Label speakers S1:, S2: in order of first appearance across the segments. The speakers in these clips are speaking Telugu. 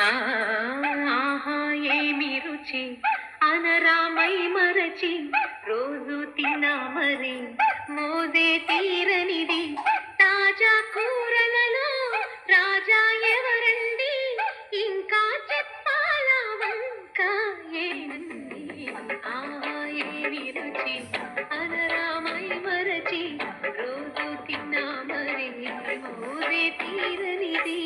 S1: ఆహా ఏమి రుచి అనరామై మరచి రోజు తిన్నా మరి మోదే తీరనిది తాజా కూరలలో రాజా ఎవరండి ఇంకా చెప్పాలా వంక ఏమండి ఆహా ఏమి రుచి అనరామై మరచి రోజు తిన్నా మరి మోదే తీరనిది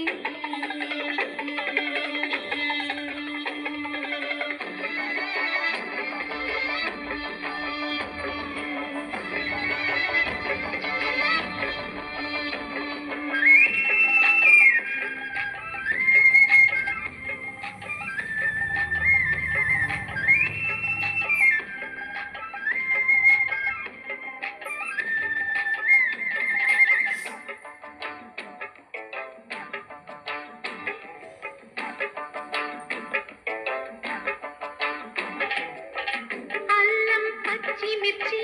S1: అల్లం పచ్చిమిర్చి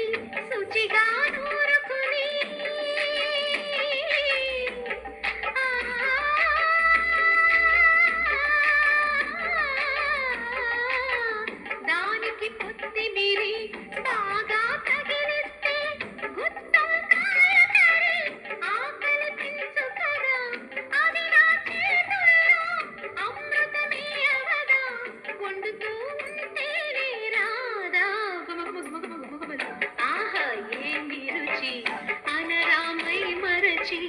S1: శుచిగా నూరుకుని దానికి కొత్తిమీరి బాగా తగిలిస్తే గుత్తొంకాయ కర్రీ ఆకలి పెంచు కదా అది నా చేతుల్లో అమృతమే అవదా వండుతూ ఉంటేనే రాదా ఆహా ఏమి రుచి అనరామై మరచి